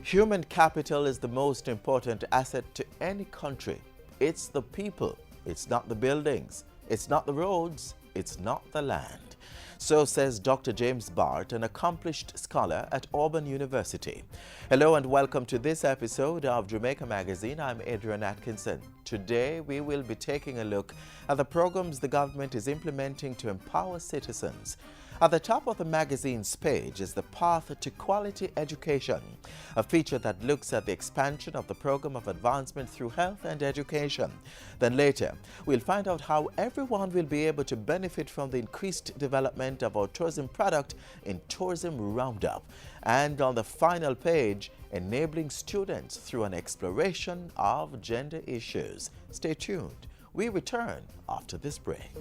Human capital is the most important asset to any country. It's the people. It's not the buildings. It's not the roads. It's not the land. So says Dr. James Bart, an accomplished scholar at Auburn University. Hello and welcome to this episode of Jamaica Magazine. I'm Adrian Atkinson. Today we will be taking a look at the programs the government is implementing to empower citizens. At the top of the magazine's page is the Path to Quality Education, a feature that looks at the expansion of the program of advancement through health and education. Then later, we'll find out how everyone will be able to benefit from the increased development of our tourism product in Tourism Roundup. And on the final page, enabling students through an exploration of gender issues. Stay tuned. We return after this break.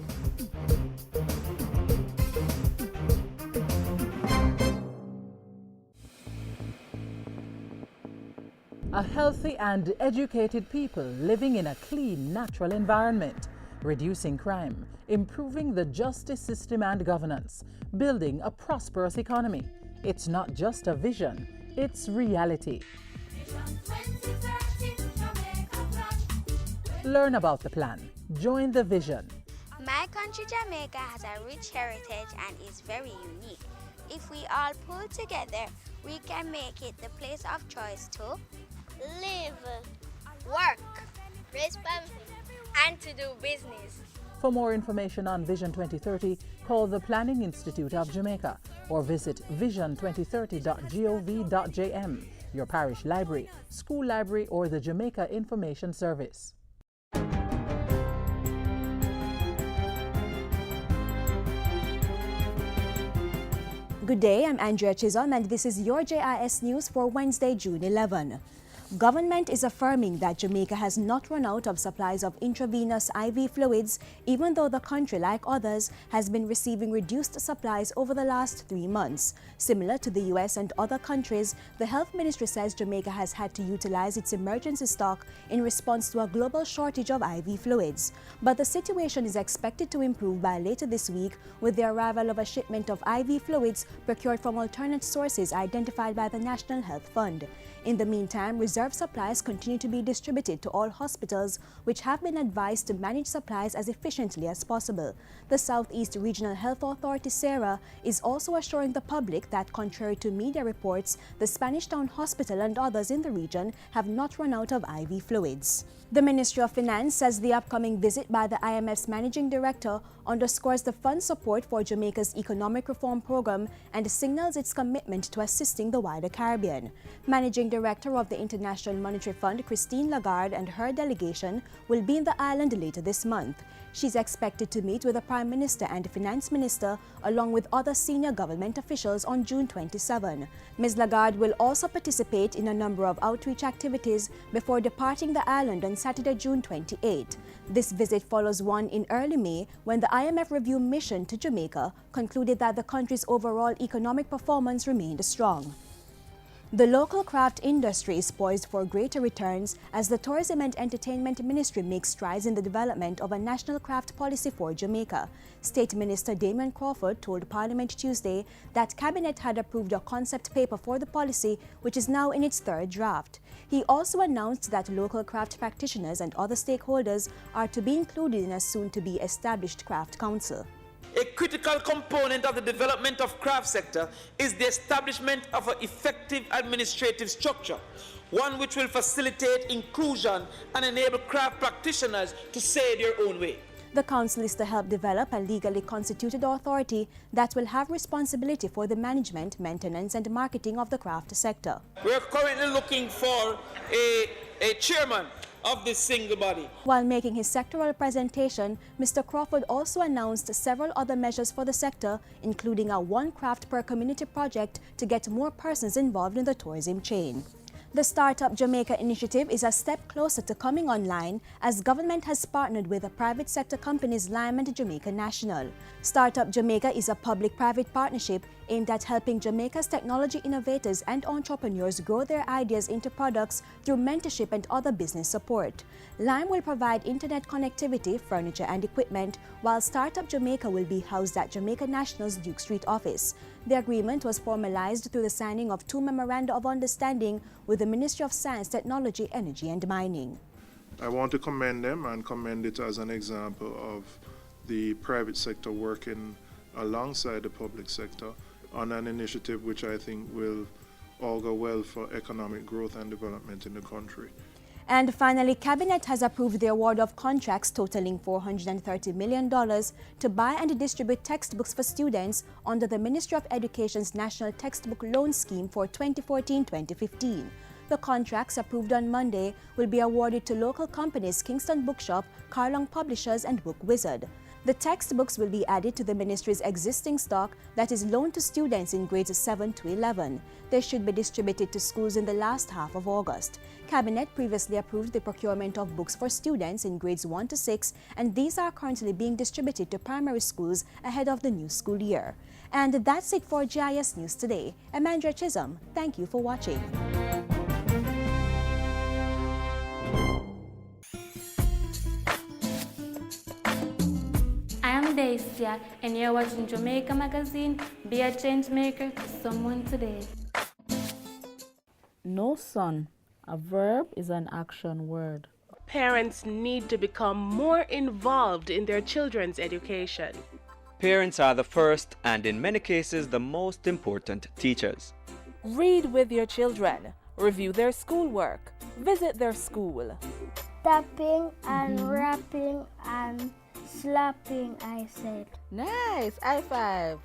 A healthy and educated people living in a clean, natural environment, reducing crime, improving the justice system and governance, building a prosperous economy. It's not just a vision, it's reality. Learn about the plan. Join the vision. My country, Jamaica, has a rich heritage and is very unique. If we all pull together, we can make it the place of choice to live, work, raise family, and to do business. For more information on Vision 2030, call the Planning Institute of Jamaica or visit vision2030.gov.jm, your parish library, school library, or the Jamaica Information Service. Good day, I'm Andrea Chisholm and this is your JIS News for Wednesday, June 11. Government is affirming that Jamaica has not run out of supplies of intravenous IV fluids, even though the country, like others, has been receiving reduced supplies over the last 3 months. Similar to the US and other countries, the Health Ministry says Jamaica has had to utilize its emergency stock in response to a global shortage of IV fluids. But the situation is expected to improve by later this week with the arrival of a shipment of IV fluids procured from alternate sources identified by the National Health Fund. In the meantime, reserve supplies continue to be distributed to all hospitals, which have been advised to manage supplies as efficiently as possible. The Southeast Regional Health Authority, SERA, is also assuring the public that, contrary to media reports, the Spanish Town Hospital and others in the region have not run out of IV fluids. The Ministry of Finance says the upcoming visit by the IMF's Managing Director underscores the fund's support for Jamaica's economic reform program and signals its commitment to assisting the wider Caribbean. Managing Director of the International Monetary Fund, Christine Lagarde, and her delegation will be in the island later this month. She's expected to meet with the Prime Minister and Finance Minister along with other senior government officials on June 27. Ms. Lagarde will also participate in a number of outreach activities before departing the island on Saturday, June 28. This visit follows one in early May when the IMF review mission to Jamaica concluded that the country's overall economic performance remained strong. The local craft industry is poised for greater returns as the Tourism and Entertainment Ministry makes strides in the development of a national craft policy for Jamaica. State Minister Damon Crawford told Parliament Tuesday that Cabinet had approved a concept paper for the policy, which is now in its third draft. He also announced that local craft practitioners and other stakeholders are to be included in a soon-to-be established craft council. A critical component of the development of craft sector is the establishment of an effective administrative structure, one which will facilitate inclusion and enable craft practitioners to say their own way. The council is to help develop a legally constituted authority that will have responsibility for the management, maintenance, and marketing of the craft sector. We are currently looking for a chairman of this single body. While making his sectoral presentation, Mr. Crawford also announced several other measures for the sector, including a one craft per community project to get more persons involved in the tourism chain. The Startup Jamaica initiative is a step closer to coming online as government has partnered with the private sector companies Lime and Jamaica National. Startup Jamaica is a public-private partnership aimed at helping Jamaica's technology innovators and entrepreneurs grow their ideas into products through mentorship and other business support. Lime will provide internet connectivity, furniture and equipment, while Startup Jamaica will be housed at Jamaica National's Duke Street office. The agreement was formalized through the signing of 2 memoranda of understanding with the Ministry of Science, Technology, Energy and Mining. I want to commend them and commend it as an example of the private sector working alongside the public sector on an initiative which I think will augur well for economic growth and development in the country. And finally, Cabinet has approved the award of contracts totaling $430 million to buy and distribute textbooks for students under the Ministry of Education's National Textbook Loan Scheme for 2014-2015. The contracts approved on Monday will be awarded to local companies Kingston Bookshop, Carlong Publishers and Book Wizard. The textbooks will be added to the ministry's existing stock that is loaned to students in grades 7 to 11. They should be distributed to schools in the last half of August. Cabinet previously approved the procurement of books for students in grades 1 to 6, and these are currently being distributed to primary schools ahead of the new school year. And that's it for GIS News today. I'm Andrea Chisholm. Thank you for watching. Dacia, and you're watching Jamaica Magazine. Be a change maker to someone today. No, son. A verb is an action word. Parents need to become more involved in their children's education. Parents are the first and in many cases the most important teachers. Read with your children. Review their schoolwork. Visit their school. Tapping and rapping and slapping, I said. Nice! High five!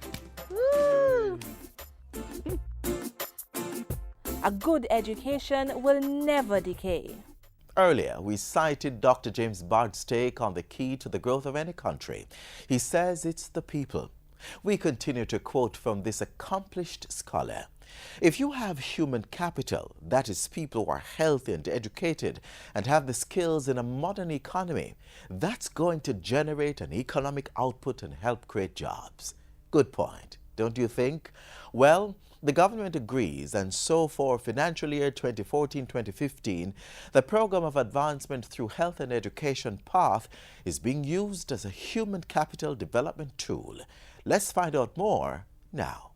Woo! A good education will never decay. Earlier, we cited Dr. James Bard's take on the key to the growth of any country. He says it's the people. We continue to quote from this accomplished scholar. If you have human capital, that is people who are healthy and educated and have the skills in a modern economy, that's going to generate an economic output and help create jobs. Good point, don't you think? Well, the government agrees, and so for financial year 2014-2015, the Program of Advancement through Health and Education PATH is being used as a human capital development tool. Let's find out more now.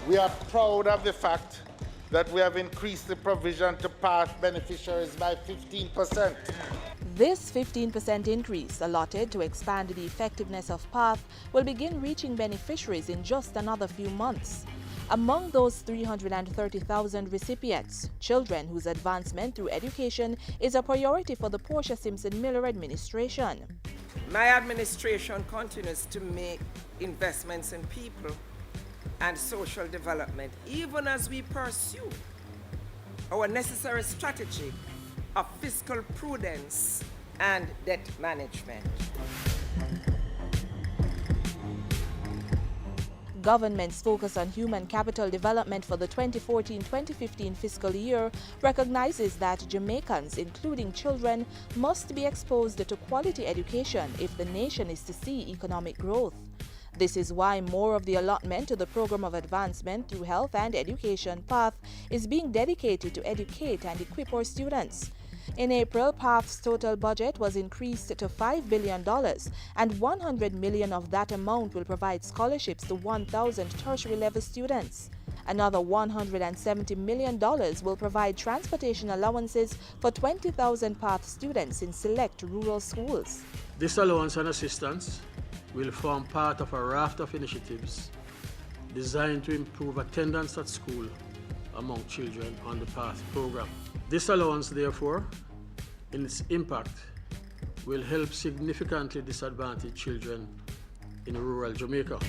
We are proud of the fact that we have increased the provision to PATH beneficiaries by 15%. This 15% increase allotted to expand the effectiveness of PATH will begin reaching beneficiaries in just another few months. Among those 330,000 recipients, children whose advancement through education is a priority for the Portia Simpson Miller administration. My administration continues to make investments in people and social development, even as we pursue our necessary strategy of fiscal prudence and debt management. Government's focus on human capital development for the 2014-2015 fiscal year recognizes that Jamaicans, including children, must be exposed to quality education if the nation is to see economic growth. This is why more of the allotment to the Program of Advancement through Health and Education PATH is being dedicated to educate and equip our students. In April, PATH's total budget was increased to $5 billion, and $100 million of that amount will provide scholarships to 1,000 tertiary-level students. Another $170 million will provide transportation allowances for 20,000 PATH students in select rural schools. This allowance and assistance will form part of a raft of initiatives designed to improve attendance at school among children on the PATH program. This allowance, therefore, in its impact, will help significantly disadvantaged children in rural Jamaica.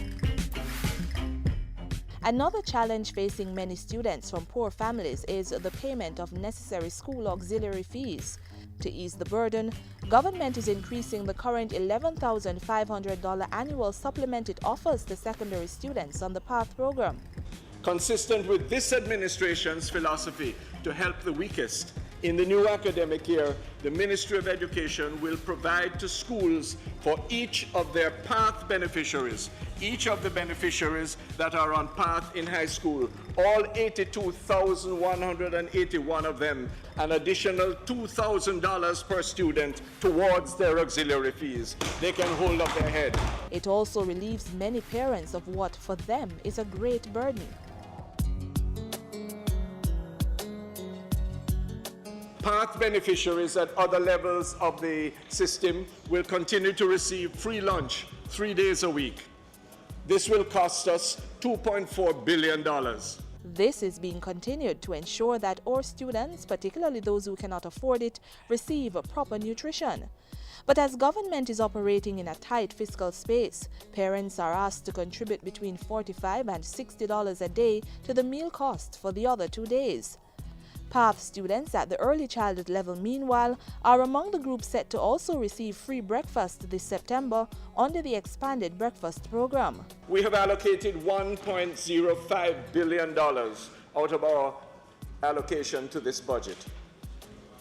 Another challenge facing many students from poor families is the payment of necessary school auxiliary fees. To ease the burden, government is increasing the current $11,500 annual supplement it offers to secondary students on the PATH program. Consistent with this administration's philosophy to help the weakest In the new academic year, the Ministry of Education will provide to schools for each of their PATH beneficiaries, each of the beneficiaries that are on PATH in high school, all 82,181 of them, an additional $2,000 per student towards their auxiliary fees. They can hold up their head. It also relieves many parents of what for them is a great burden. PATH beneficiaries at other levels of the system will continue to receive free lunch 3 days a week. This will cost us $2.4 billion. This is being continued to ensure that our students, particularly those who cannot afford it, receive proper nutrition. But as government is operating in a tight fiscal space, parents are asked to contribute between $45 and $60 a day to the meal cost for the other 2 days. PATH students at the early childhood level, meanwhile, are among the groups set to also receive free breakfast this September under the expanded breakfast program. We have allocated $1.05 billion out of our allocation to this budget.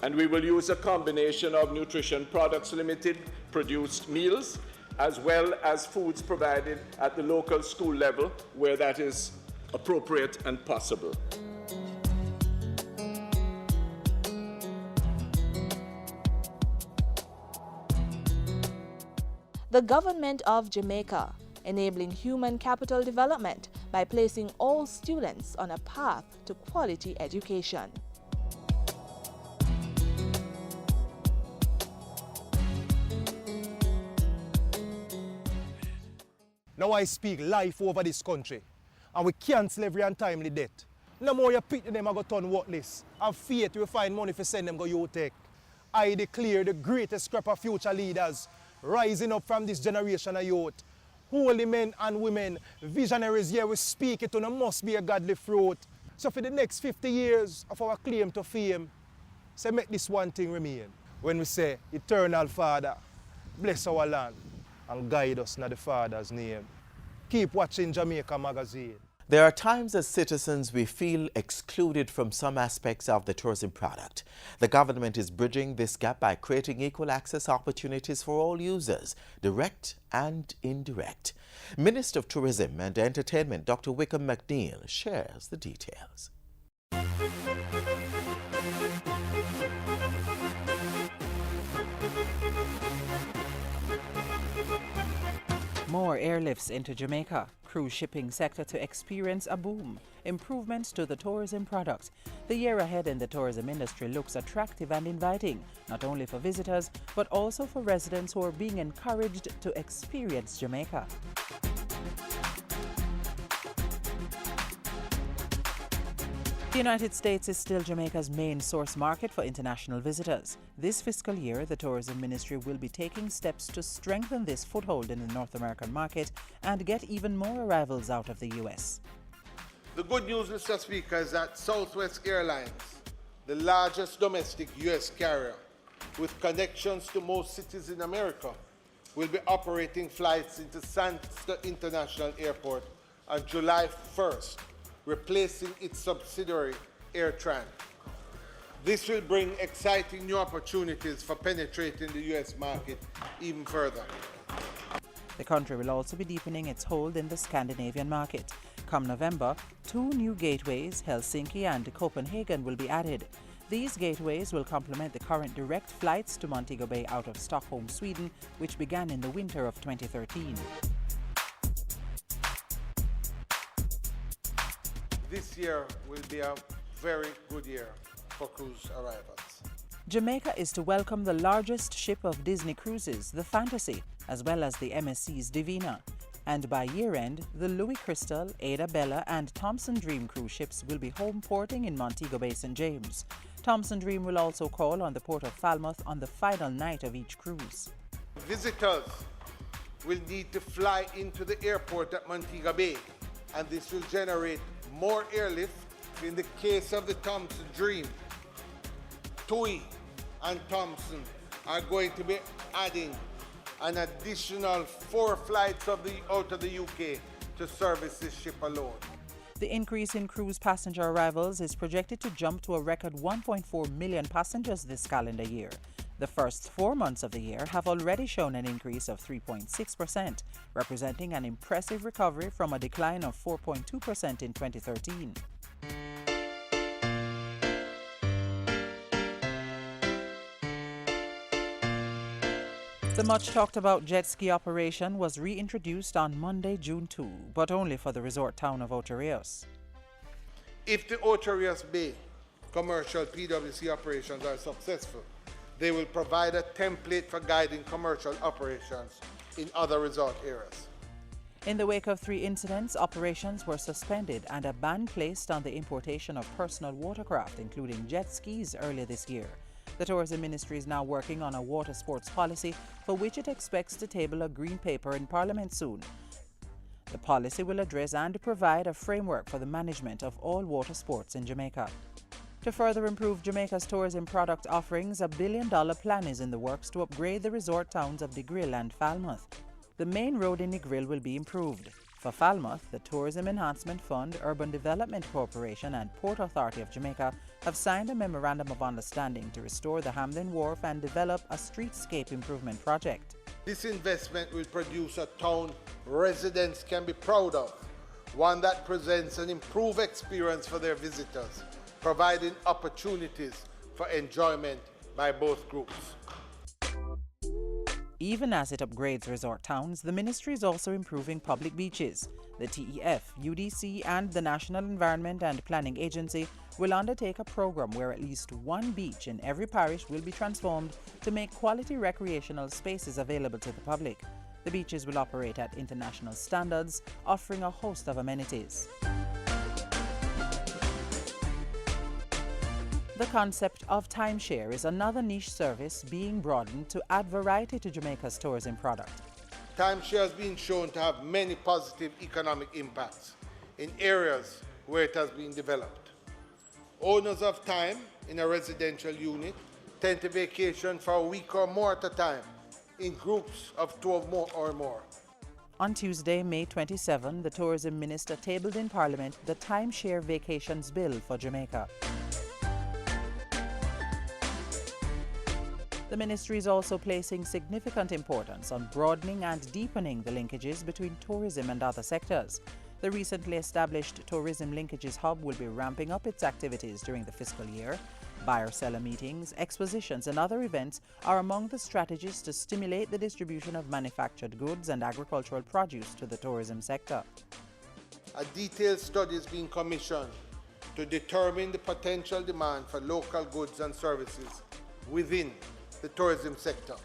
And we will use a combination of Nutrition Products Limited produced meals, as well as foods provided at the local school level where that is appropriate and possible. The government of Jamaica, enabling human capital development by placing all students on a path to quality education. Now I speak life over this country, and we cancel every untimely death. No more you pick them and go turn worthless, and faith you find money for send them go UTech. I declare the greatest scrap of future leaders rising up from this generation of youth. Holy men and women, visionaries here, we speak it on, must be a godly fruit. So for the next 50 years of our claim to fame, say make this one thing remain. When we say, Eternal Father, bless our land and guide us in the Father's name. Keep watching Jamaica Magazine. There are times as citizens we feel excluded from some aspects of the tourism product. The government is bridging this gap by creating equal access opportunities for all users, direct and indirect. Minister of Tourism and Entertainment Dr. Wickham McNeil shares the details. More airlifts into Jamaica. Cruise shipping sector to experience a boom. Improvements to the tourism product. The year ahead in the tourism industry looks attractive and inviting, not only for visitors, but also for residents who are being encouraged to experience Jamaica. The United States is still Jamaica's main source market for international visitors. This fiscal year, the Tourism Ministry will be taking steps to strengthen this foothold in the North American market and get even more arrivals out of the U.S. The good news, Mr. Speaker, is that Southwest Airlines, the largest domestic U.S. carrier with connections to most cities in America, will be operating flights into Sandster International Airport on July 1st, replacing its subsidiary, AirTran. This will bring exciting new opportunities for penetrating the U.S. market even further. The country will also be deepening its hold in the Scandinavian market. Come November, 2 new gateways, Helsinki and Copenhagen, will be added. These gateways will complement the current direct flights to Montego Bay out of Stockholm, Sweden, which began in the winter of 2013. This year will be a very good year for cruise arrivals. Jamaica is to welcome the largest ship of Disney cruises, the Fantasy, as well as the MSC's Divina. And by year-end, the Louis Crystal, Ada Bella and Thompson Dream cruise ships will be home porting in Montego Bay, St. James. Thompson Dream will also call on the port of Falmouth on the final night of each cruise. Visitors will need to fly into the airport at Montego Bay, and this will generate more airlift. In the case of the Thompson Dream, TUI and Thompson are going to be adding an additional 4 flights out of the UK to service this ship alone. The increase in cruise passenger arrivals is projected to jump to a record 1.4 million passengers this calendar year. The first 4 months of the year have already shown an increase of 3.6%, representing an impressive recovery from a decline of 4.2% in 2013. The much talked about jet ski operation was reintroduced on Monday, June 2, but only for the resort town of Ocho Rios. If the Ocho Rios Bay commercial PWC operations are successful, they will provide a template for guiding commercial operations in other resort areas. In the wake of 3 incidents, operations were suspended and a ban placed on the importation of personal watercraft, including jet skis, earlier this year. The Tourism Ministry is now working on a water sports policy for which it expects to table a green paper in Parliament soon. The policy will address and provide a framework for the management of all water sports in Jamaica. To further improve Jamaica's tourism product offerings, a $1 billion plan is in the works to upgrade the resort towns of Negril and Falmouth. The main road in Negril will be improved. For Falmouth, the Tourism Enhancement Fund, Urban Development Corporation and Port Authority of Jamaica have signed a memorandum of understanding to restore the Hamden Wharf and develop a streetscape improvement project. This investment will produce a town residents can be proud of, one that presents an improved experience for their visitors, providing opportunities for enjoyment by both groups. Even as it upgrades resort towns, the ministry is also improving public beaches. The TEF, UDC and the National Environment and Planning Agency will undertake a program where at least one beach in every parish will be transformed to make quality recreational spaces available to the public. The beaches will operate at international standards, offering a host of amenities. The concept of timeshare is another niche service being broadened to add variety to Jamaica's tourism product. Timeshare has been shown to have many positive economic impacts in areas where it has been developed. Owners of time in a residential unit tend to vacation for a week or more at a time in groups of 2 or more. On Tuesday, May 27, the Tourism Minister tabled in Parliament the Timeshare Vacations Bill for Jamaica. The ministry is also placing significant importance on broadening and deepening the linkages between tourism and other sectors. The recently established Tourism Linkages Hub will be ramping up its activities during the fiscal year. Buyer-seller meetings, expositions and other events are among the strategies to stimulate the distribution of manufactured goods and agricultural produce to the tourism sector. A detailed study is being commissioned to determine the potential demand for local goods and services within the tourism sector.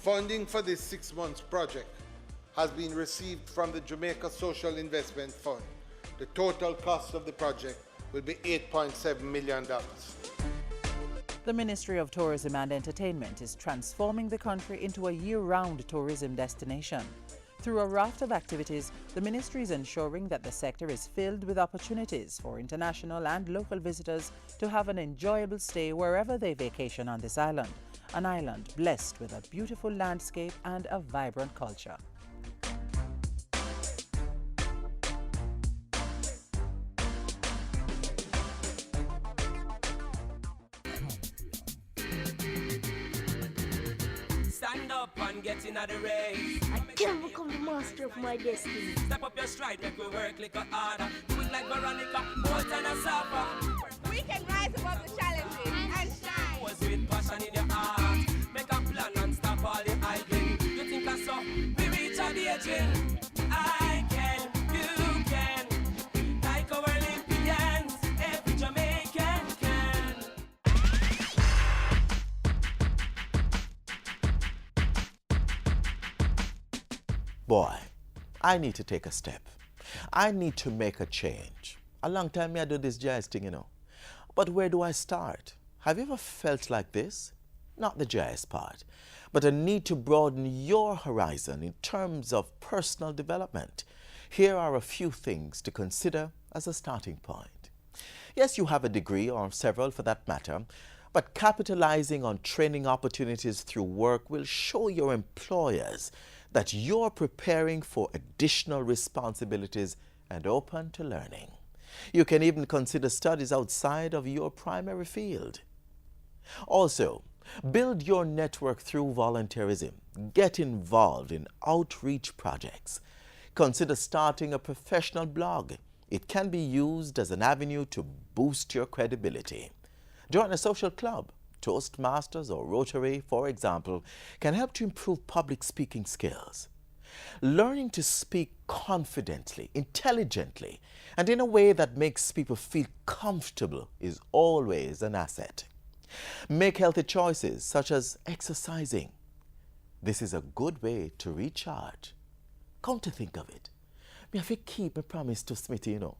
Funding for this 6-month project has been received from the Jamaica Social Investment Fund. The total cost of the project will be $8.7 million. The Ministry of Tourism and Entertainment is transforming the country into a year-round tourism destination. Through a raft of activities, the ministry is ensuring that the sector is filled with opportunities for international and local visitors to have an enjoyable stay wherever they vacation on this island, an island blessed with a beautiful landscape and a vibrant culture. Stand up and get in the race. I can become the master of my destiny. Step up your stride, make we work like a harder. Do it like Veronica, more than a supper. We can rise above the challenges and shine. Was with passion in your heart. Make a plan and stop all the idling. You think I saw? We reach out the edging. I can, you can. Like our Olympians, every Jamaican can. Boy, I need to take a step. I need to make a change. A long time I do this jazz thing, you know. But where do I start? Have you ever felt like this? Not the jazz part, but a need to broaden your horizon in terms of personal development. Here are a few things to consider as a starting point. Yes, you have a degree, or several for that matter, but capitalizing on training opportunities through work will show your employers that you're preparing for additional responsibilities and open to learning. You can even consider studies outside of your primary field. Also, build your network through volunteerism. Get involved in outreach projects. Consider starting a professional blog. It can be used as an avenue to boost your credibility. Join a social club. Toastmasters or Rotary, for example, can help to improve public speaking skills. Learning to speak confidently, intelligently, and in a way that makes people feel comfortable is always an asset. Make healthy choices such as exercising. This is a good way to recharge. Come to think of it, me have to keep my promise to Smithy, you know.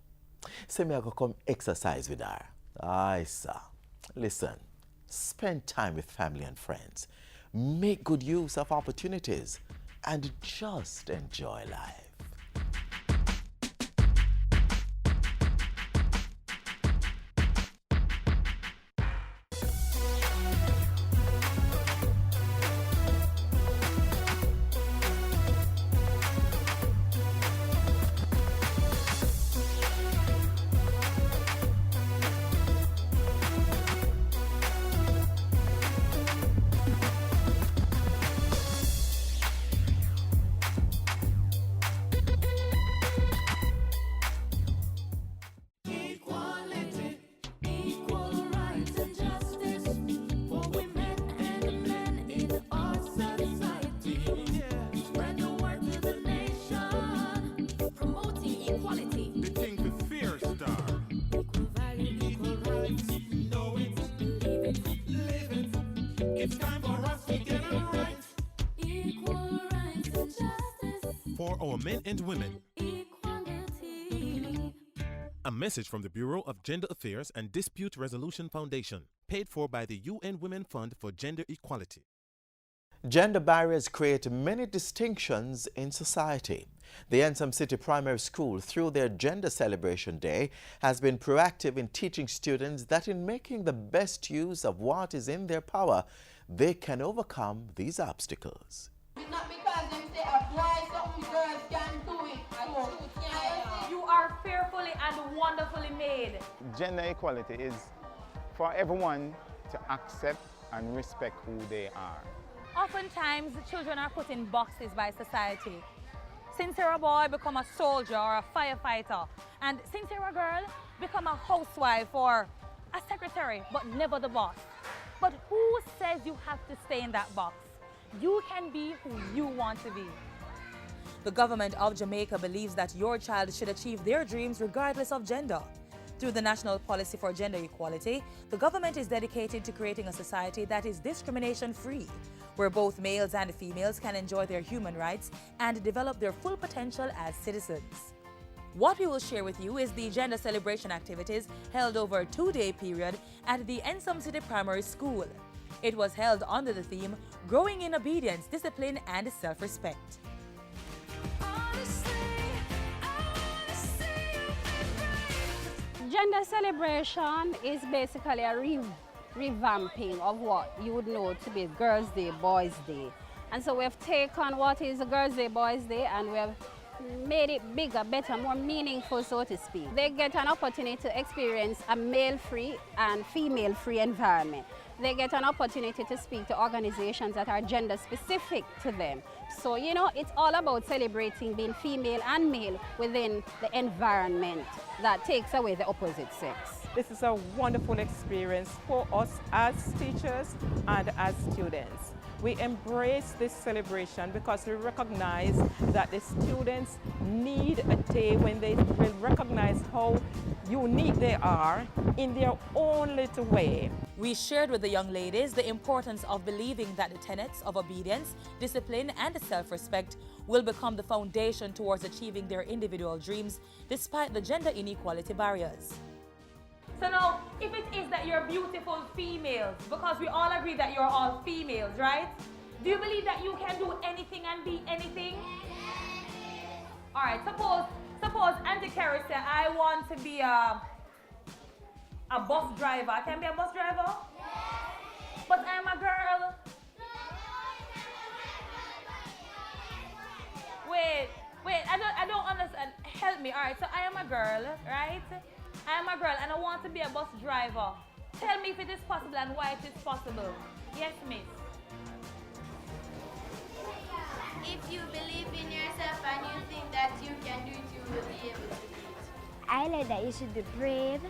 Say me I go come exercise with her. Aye, sir. Listen, spend time with family and friends. Make good use of opportunities and just enjoy life. For our men and women. A message from the Bureau of Gender Affairs and Dispute Resolution Foundation, paid for by the UN Women Fund for Gender Equality. Gender barriers create many distinctions in society. The Ensom City Primary School, through their Gender Celebration Day, has been proactive in teaching students that in making the best use of what is in their power, they can overcome these obstacles. It's not because them say apply something girls can do it. You are fearfully and wonderfully made. Gender equality is for everyone to accept and respect who they are. Oftentimes, children are put in boxes by society. Since you're a boy, become a soldier or a firefighter. And since you're a girl, become a housewife or a secretary, but never the boss. But who says you have to stay in that box? You can be who you want to be. The government of Jamaica believes that your child should achieve their dreams regardless of gender. Through the National Policy for Gender Equality, the government is dedicated to creating a society that is discrimination-free, where both males and females can enjoy their human rights and develop their full potential as citizens. What we will share with you is the gender celebration activities held over a 2-day period at the Ensom City Primary School. It was held under the theme, Growing in Obedience, Discipline and Self-Respect. Gender celebration is basically a revamping of what you would know to be Girls' Day, Boys' Day. And so we have taken what is a Girls' Day, Boys' Day and we have made it bigger, better, more meaningful, so to speak. They get an opportunity to experience a male-free and female-free environment. They get an opportunity to speak to organizations that are gender-specific to them. So, you know, it's all about celebrating being female and male within the environment that takes away the opposite sex. This is a wonderful experience for us as teachers and as students. We embrace this celebration because we recognize that the students need a day when they will recognize how unique they are in their own little way. We shared with the young ladies the importance of believing that the tenets of obedience, discipline, and self-respect will become the foundation towards achieving their individual dreams despite the gender inequality barriers. So now, if it is that you're beautiful females, because we all agree that you're all females, right? Do you believe that you can do anything and be anything? All right, suppose Auntie Carrie said, I want to be a bus driver. I can be a bus driver? But I'm a girl. Wait, I don't understand. Help me. All right, so I am a girl, right? I am a girl and I want to be a bus driver. Tell me if it is possible and why it is possible. Yes, miss. If you believe in yourself and you think that you can do it, you will be able to do it. I like that you should be brave.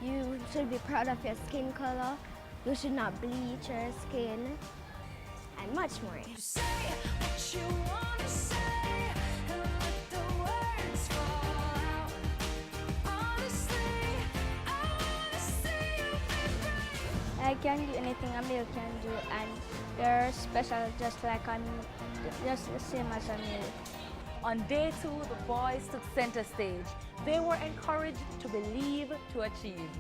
You should be proud of your skin color. You should not bleach your skin. And much more. You say what you want to say, and let the words fall out. Honestly, I want to see you be brave. I can do anything a male can do, and they're special just the same as a male. On day 2, the boys took center stage. They were encouraged to believe, to achieve.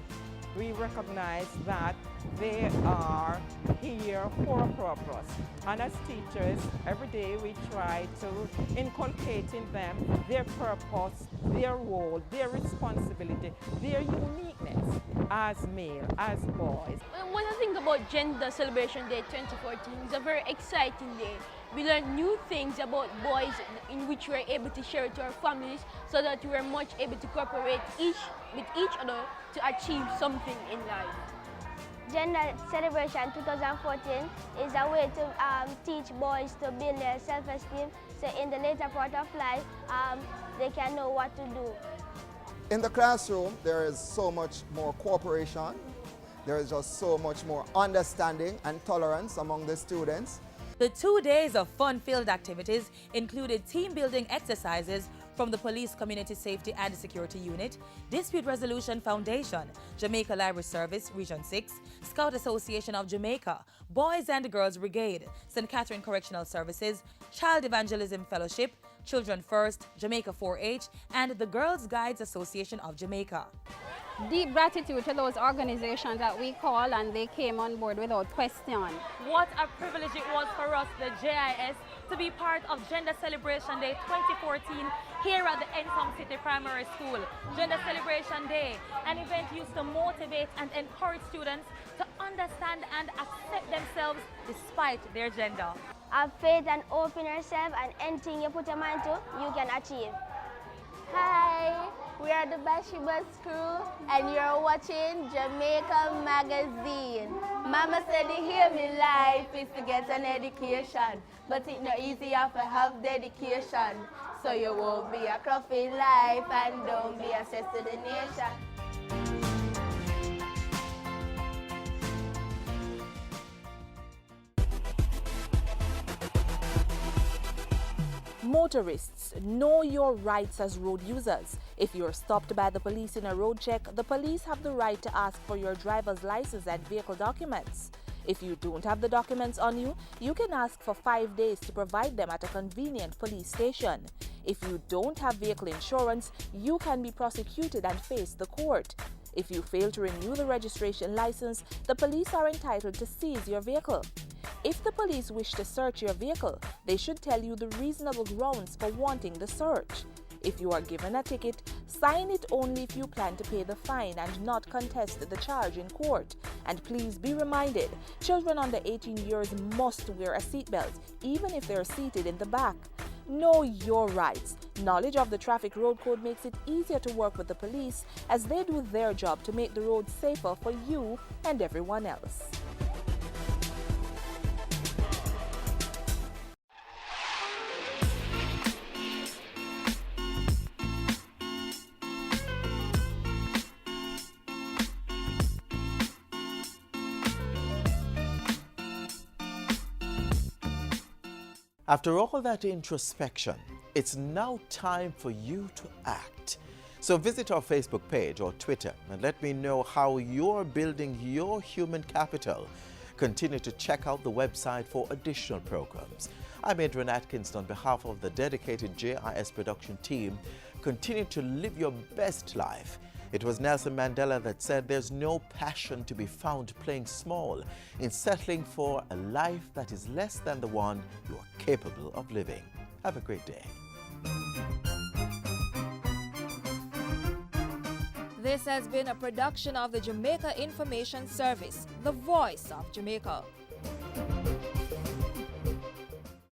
We recognize that they are here for a purpose. And as teachers, every day we try to inculcate in them their purpose, their role, their responsibility, their uniqueness as male, as boys. When I think about Gender Celebration Day 2014, it's a very exciting day. We learn new things about boys in which we are able to share it to our families so that we are much able to cooperate with each other to achieve something in life. Gender Celebration 2014 is a way to teach boys to build their self-esteem, so in the later part of life, they can know what to do. In the classroom, there is so much more cooperation. There is just so much more understanding and tolerance among the students. The 2 days of fun-filled activities included team-building exercises from the Police Community Safety and Security Unit, Dispute Resolution Foundation, Jamaica Library Service, Region 6, Scout Association of Jamaica, Boys and Girls Brigade, St. Catherine Correctional Services, Child Evangelism Fellowship, Children First, Jamaica 4-H, and the Girls Guides Association of Jamaica. Deep gratitude to those organizations that we call and they came on board without question. What a privilege it was for us, the JIS, to be part of Gender Celebration Day 2014 here at the Ensom City Primary School. Gender Celebration Day, an event used to motivate and encourage students to understand and accept themselves despite their gender. Have faith and hope in yourself, and anything you put your mind to, you can achieve. Hi, we are the Bashibas crew and you're watching Jamaica Magazine. Mama said to hear me life is to get an education, but it's not easy to have dedication. So you won't be a crop in life and don't be a stress to the nation. Motorists, know your rights as road users. If you're stopped by the police in a road check, the police have the right to ask for your driver's license and vehicle documents. If you don't have the documents on you, you can ask for 5 days to provide them at a convenient police station. If you don't have vehicle insurance, you can be prosecuted and face the court. If you fail to renew the registration license, the police are entitled to seize your vehicle. If the police wish to search your vehicle, they should tell you the reasonable grounds for wanting the search. If you are given a ticket, sign it only if you plan to pay the fine and not contest the charge in court. And please be reminded, children under 18 years must wear a seatbelt, even if they are seated in the back. Know your rights. Knowledge of the traffic road code makes it easier to work with the police as they do their job to make the road safer for you and everyone else. After all that introspection, it's now time for you to act. So visit our Facebook page or Twitter and let me know how you're building your human capital. Continue to check out the website for additional programs. I'm Adrian Atkinson on behalf of the dedicated JIS production team. Continue to live your best life. It was Nelson Mandela that said there's no passion to be found playing small in settling for a life that is less than the one you are capable of living. Have a great day. This has been a production of the Jamaica Information Service, the voice of Jamaica.